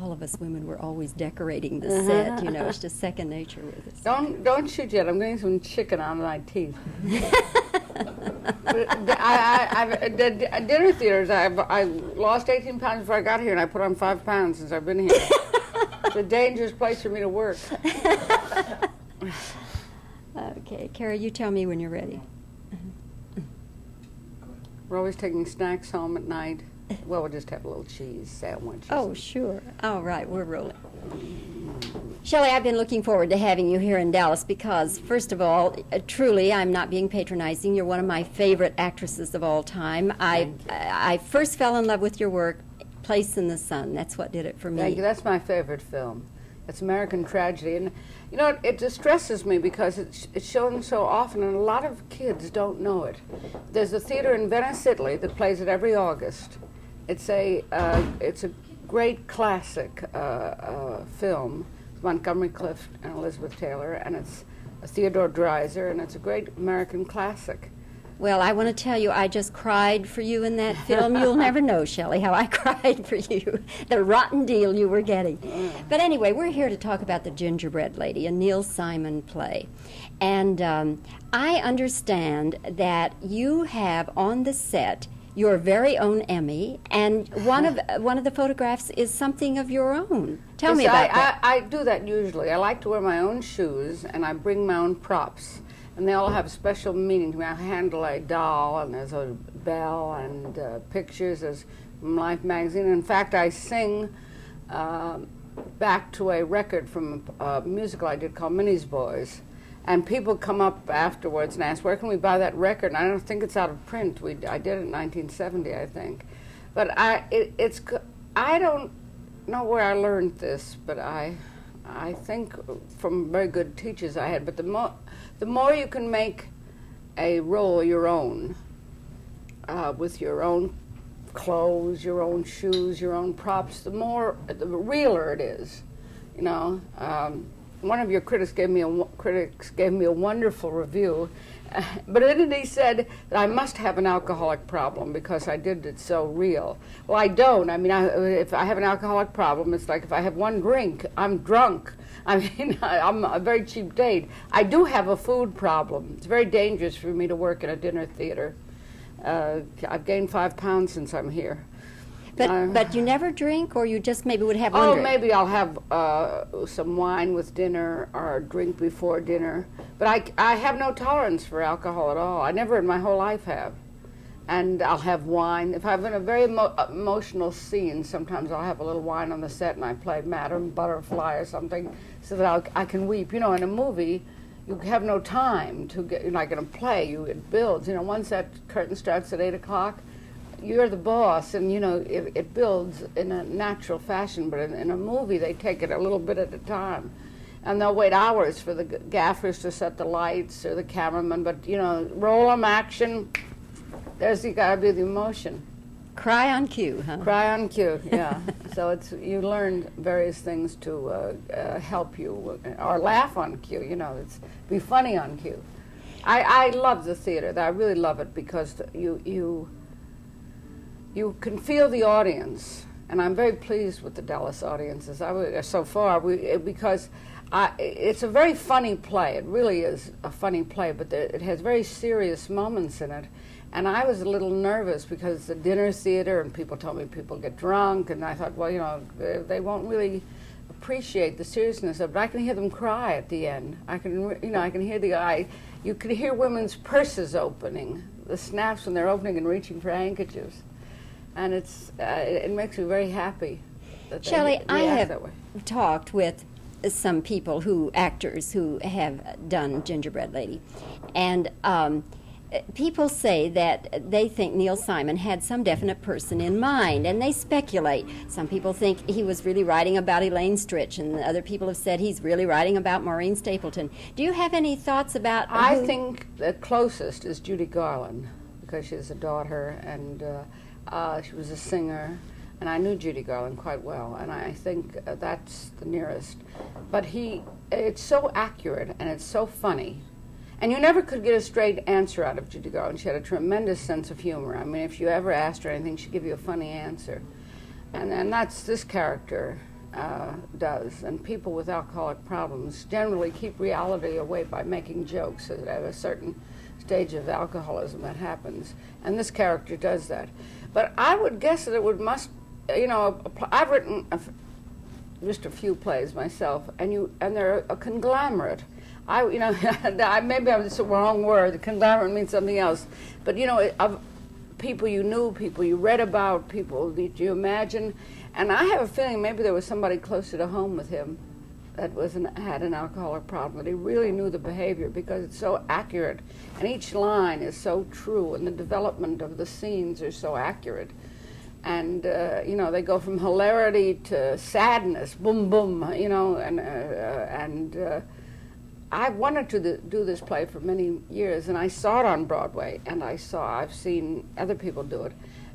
all of us women were always decorating the set. You know, it's just second nature with us. Don't shoot yet. I'm getting some chicken on my teeth. The dinner theaters, I lost 18 pounds before I got here, and I put on 5 pounds since I've been here. It's a dangerous place for me to work. Okay, Carrie, you tell me when you're ready. We're always taking snacks home at night. Well, we'll just have a little cheese sandwich. Oh, sure. All right, we're rolling. Shelley, I've been looking forward to having you here in Dallas because, first of all, truly, I'm not being patronizing. You're one of my favorite actresses of all time. I first fell in love with your work, Place in the Sun. That's what did it for me. Thank you. That's my favorite film. It's American Tragedy. And, you know, it distresses me because it's shown so often, and a lot of kids don't know it. There's a theater in Venice, Italy, that plays it every August. It's a great classic film. It's Montgomery Clift and Elizabeth Taylor, and it's a Theodore Dreiser, and it's a great American classic. Well, I want to tell you, I just cried for you in that film. You'll never know, Shelley, how I cried for you, the rotten deal you were getting. But anyway, we're here to talk about The Gingerbread Lady, a Neil Simon play. And I understand that you have on the set your very own Emmy, and one of the photographs is something of your own. Tell me about that. I do that usually. I like to wear my own shoes, and I bring my own props. And they all have special meaning to me. I handle a doll, and there's a bell, and pictures. There's from Life magazine. In fact, I sing back to a record from a musical I did called Minnie's Boys. And people come up afterwards and ask, where can we buy that record? And I don't think it's out of print. I did it in 1970, I think. But I don't know where I learned this, but I think from very good teachers I had. But the more you can make a role your own, with your own clothes, your own shoes, your own props, the realer it is, you know. One of your critics gave me a wonderful review, but in it he said that I must have an alcoholic problem because I did it so real. Well, I don't. I mean, if I have an alcoholic problem, it's like if I have one drink, I'm drunk. I mean, I'm a very cheap date. I do have a food problem. It's very dangerous for me to work in a dinner theater. I've gained 5 pounds since I'm here. But you never drink, or you just maybe would have one drink? Maybe I'll have some wine with dinner or a drink before dinner. But I have no tolerance for alcohol at all. I never in my whole life have. And I'll have wine. If I'm in a very emotional scene, sometimes I'll have a little wine on the set and I play Madam Butterfly or something so that I can weep. You know, in a movie, you have no time to get, like in a play, it builds. You know, once that curtain starts at 8 o'clock, you're the boss, and you know it builds in a natural fashion. But in a movie, they take it a little bit at a time, and they'll wait hours for the gaffers to set the lights or the cameraman. But you know, roll 'em, action. There's gotta be the emotion. Cry on cue, huh? Cry on cue, yeah. So you learn various things to help you, or laugh on cue. You know, be funny on cue. I love the theater. I really love it because you can feel the audience, and I'm very pleased with the Dallas audiences so far because it's a very funny play. It really is a funny play, but it has very serious moments in it. And I was a little nervous because it's a dinner theater, and people told me people get drunk, and I thought, well, you know, they won't really appreciate the seriousness of it. I can hear them cry at the end. I can hear you can hear women's purses opening, the snaps when they're opening and reaching for handkerchiefs. And it makes me very happy that Shelley, they react that way. I have talked with some actors who have done Gingerbread Lady, and people say that they think Neil Simon had some definite person in mind, and they speculate. Some people think he was really writing about Elaine Stritch, and other people have said he's really writing about Maureen Stapleton. Do you have any thoughts about I think the closest is Judy Garland, because she's a daughter, and she was a singer, and I knew Judy Garland quite well, and I think that's the nearest. But it's so accurate, and it's so funny. And you never could get a straight answer out of Judy Garland. She had a tremendous sense of humor. I mean, if you ever asked her anything, she'd give you a funny answer. And that's this character. does. And people with alcoholic problems generally keep reality away by making jokes at a certain stage of alcoholism that happens. And this character does that. But I would guess that I've written just a few plays myself, and they're a conglomerate. Maybe it's the wrong word. Conglomerate means something else. But of people you knew, people you read about, people that you imagine. And I have a feeling maybe there was somebody closer to home with him that had an alcoholic problem, that he really knew the behavior because it's so accurate, and each line is so true, and the development of the scenes are so accurate. And they go from hilarity to sadness, boom, boom, and I wanted to do this play for many years, and I saw it on Broadway, and I've seen other people do it,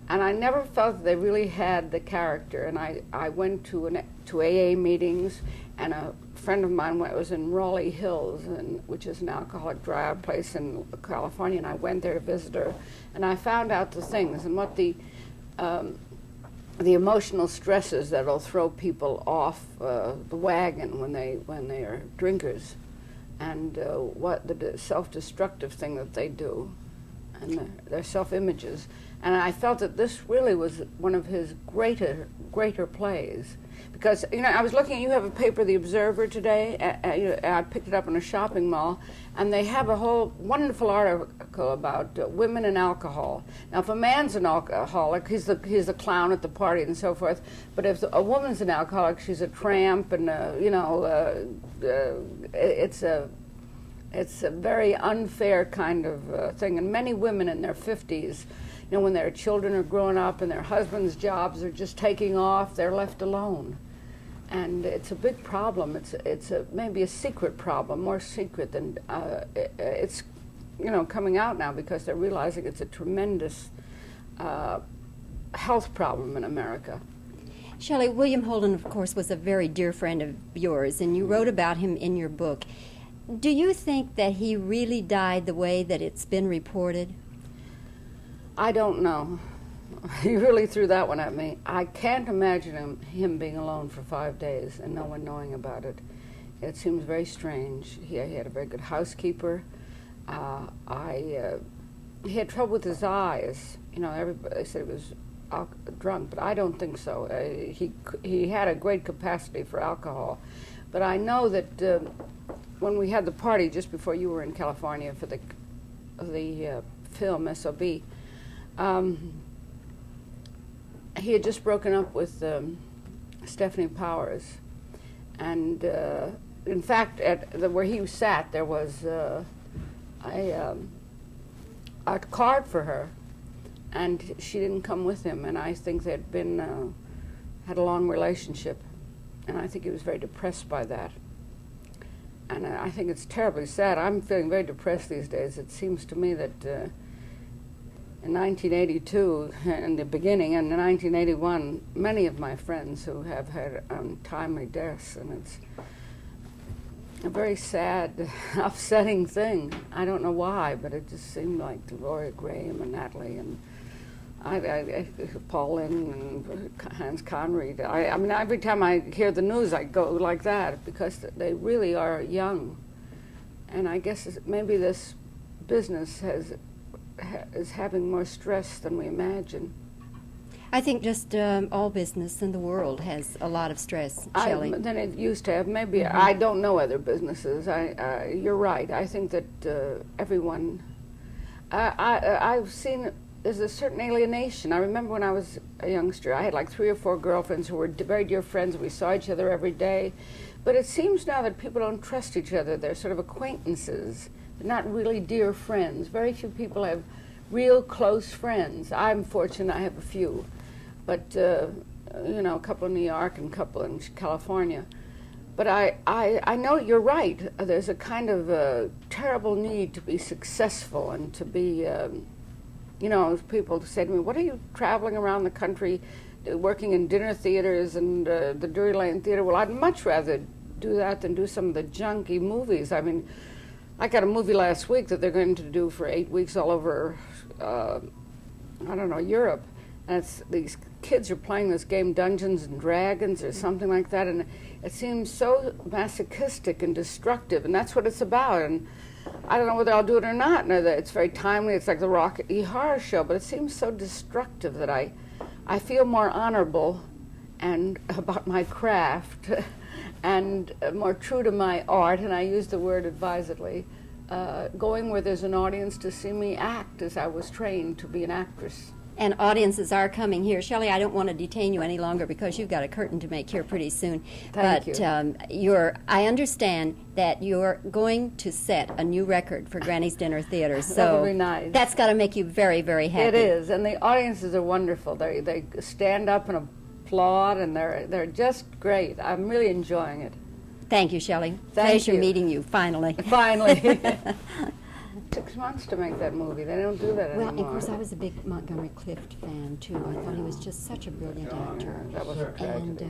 and I never felt that they really had the character. And I went to AA meetings, and a friend of mine was in Raleigh Hills, which is an alcoholic dry-out place in California, and I went there to visit her, and I found out the things and what the emotional stresses that'll throw people off the wagon when they are drinkers, and what the self-destructive thing that they do, and their self-images. And I felt that this really was one of his greater plays. Because, I was looking, you have a paper, The Observer, today. I picked it up in a shopping mall, and they have a whole wonderful article about women and alcohol. Now, if a man's an alcoholic, he's the clown at the party and so forth. But if a woman's an alcoholic, she's a tramp, and it's a very unfair kind of thing. And many women in their 50s, when their children are growing up and their husbands' jobs are just taking off, they're left alone. And it's a big problem. It's maybe a secret problem, more secret than it's coming out now because they're realizing it's a tremendous health problem in America. Shelly, William Holden, of course, was a very dear friend of yours, and you wrote about him in your book. Do you think that he really died the way that it's been reported? I don't know. You really threw that one at me. I can't imagine him being alone for 5 days and no one knowing about it. It seems very strange. He had a very good housekeeper. He had trouble with his eyes. Everybody said he was drunk, but I don't think so. He had a great capacity for alcohol. But I know that when we had the party just before you were in California for the film S.O.B., he had just broken up with Stephanie Powers, and in fact, where he sat, there was a card for her, and she didn't come with him. And I think they'd had a long relationship, and I think he was very depressed by that. And I think it's terribly sad. I'm feeling very depressed these days. It seems to me that. In 1982, in the beginning, and in 1981, many of my friends who have had untimely deaths, and it's a very sad, upsetting thing. I don't know why, but it just seemed like Gloria Graham and Natalie and Paul Lynn and Hans Conried. I mean, every time I hear the news, I go like that because they really are young, and I guess maybe this business is having more stress than we imagine. I think just all business in the world has a lot of stress, Shelley. Than it used to have. Maybe I don't know other businesses. You're right. I think that everyone. I've seen there's a certain alienation. I remember when I was a youngster, I had like 3 or 4 girlfriends who were very dear friends. We saw each other every day, but it seems now that people don't trust each other. They're sort of acquaintances. They're not really dear friends. Very few people have real close friends. I'm fortunate I have a few. But, a couple in New York and a couple in California. But I know you're right. There's a kind of terrible need to be successful and to be, people say to me, what are you traveling around the country working in dinner theaters and the Drury Lane Theater? Well, I'd much rather do that than do some of the junky movies. I mean, I got a movie last week that they're going to do for 8 weeks all over, Europe. And it's these kids are playing this game, Dungeons and Dragons or something like that, and it seems so masochistic and destructive, and that's what it's about. And I don't know whether I'll do it or not. No, it's very timely. It's like the Rocky Horror Show, but it seems so destructive that I feel more honorable and about my craft and more true to my art, and I use the word advisedly, going where there's an audience to see me act as I was trained to be an actress. And audiences are coming here. Shelley, I don't want to detain you any longer because you've got a curtain to make here pretty soon. Thank you. I understand that you're going to set a new record for Granny's Dinner Theater. So that would be nice. That's got to make you very, very happy. It is, and the audiences are wonderful. They stand up and applaud, and they're just great. I'm really enjoying it. Thank you, Shelley. Thank Pleasure you. meeting you, finally. Finally. 6 months to make that movie. They don't do that Well, anymore. of course, I was a big Montgomery Clift fan, too. I thought he was just such a brilliant actor. That was a tragedy.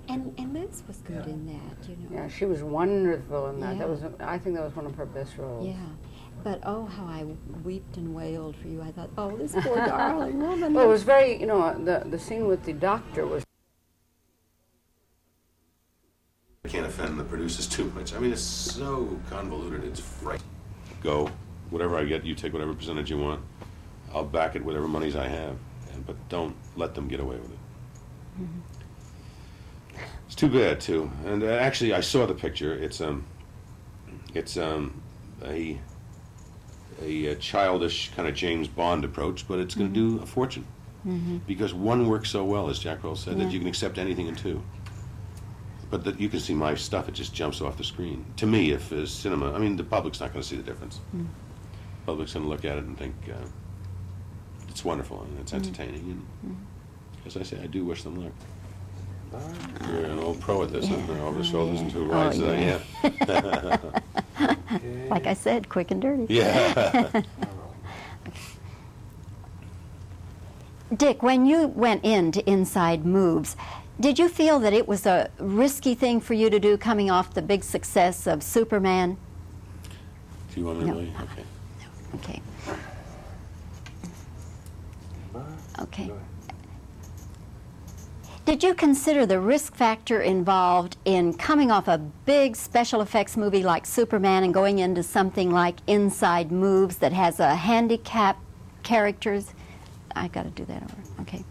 And Liz was good in that, you know. Yeah, she was wonderful in that. Yeah. That was, I think that was one of her best roles. Yeah. But, oh, how I wept and wailed for you. I thought, oh, this poor darling woman. Well, it was very, you know, the scene with the doctor was. I can't offend the producers too much. I mean, it's so convoluted, it's frightening. Go, whatever I get, you take whatever percentage you want. I'll back it whatever monies I have, but don't let them get away with it. Mm-hmm. It's too bad too. And actually, I saw the picture. It's a childish kind of James Bond approach, but it's going to do a fortune because one works so well, as Jack Rawls said, that you can accept anything in two. But that you can see my stuff, it just jumps off the screen. To me, if cinema, I mean, the public's not going to see the difference. The public's going to look at it and think it's wonderful and it's entertaining. And as I say, I do wish them luck. You're an old pro at this, isn't there? Over the shoulders and two rides. Yeah. Like I said, quick and dirty. Yeah. Dick, when you went into Inside Moves, did you feel that it was a risky thing for you to do coming off the big success of Superman? Do you want me to No. leave? Okay. Okay. Okay. Did you consider the risk factor involved in coming off a big special effects movie like Superman and going into something like Inside Moves that has a handicapped characters? I got to do that over. Okay.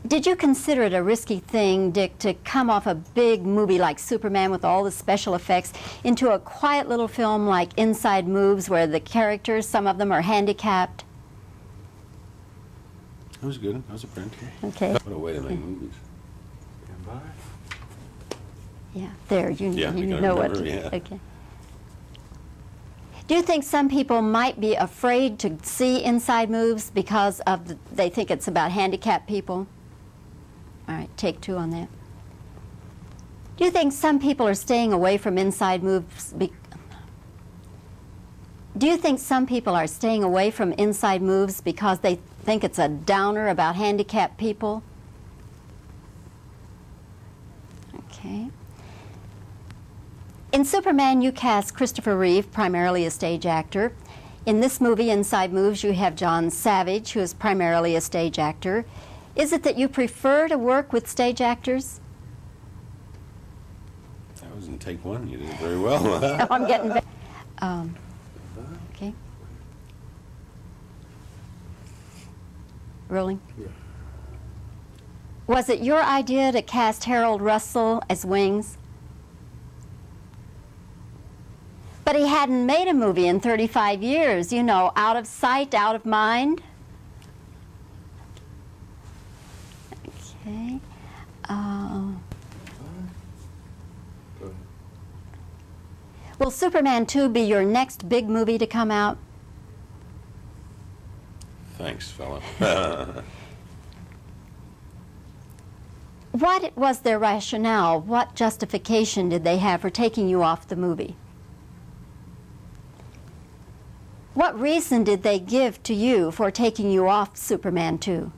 Did you consider it a risky thing, Dick, to come off a big movie like Superman with all the special effects into a quiet little film like Inside Moves where the characters, some of them are handicapped? That was good. That was a print. Okay. What a way to make movies. Yeah, there, you Yeah, you know gotta what to remember, yeah. Okay. Do you think some people might be afraid to see Inside Moves because of they think it's about handicapped people? All right, take two on that. Do you think some people are staying away from Inside Moves? Do you think some people are staying away from Inside Moves because they think it's a downer about handicapped people? Okay. In Superman, you cast Christopher Reeve, primarily a stage actor. In this movie, Inside Moves, you have John Savage, who is primarily a stage actor. Is it that you prefer to work with stage actors? That was in take one. You did it very well. Oh, I'm getting back. Okay. Rolling. Yeah. Was it your idea to cast Harold Russell as Wings? But he hadn't made a movie in 35 years, you know, out of sight, out of mind. Okay. Will Superman 2 be your next big movie to come out? Thanks, fella. What was their rationale? What justification did they have for taking you off the movie? What reason did they give to you for taking you off Superman 2?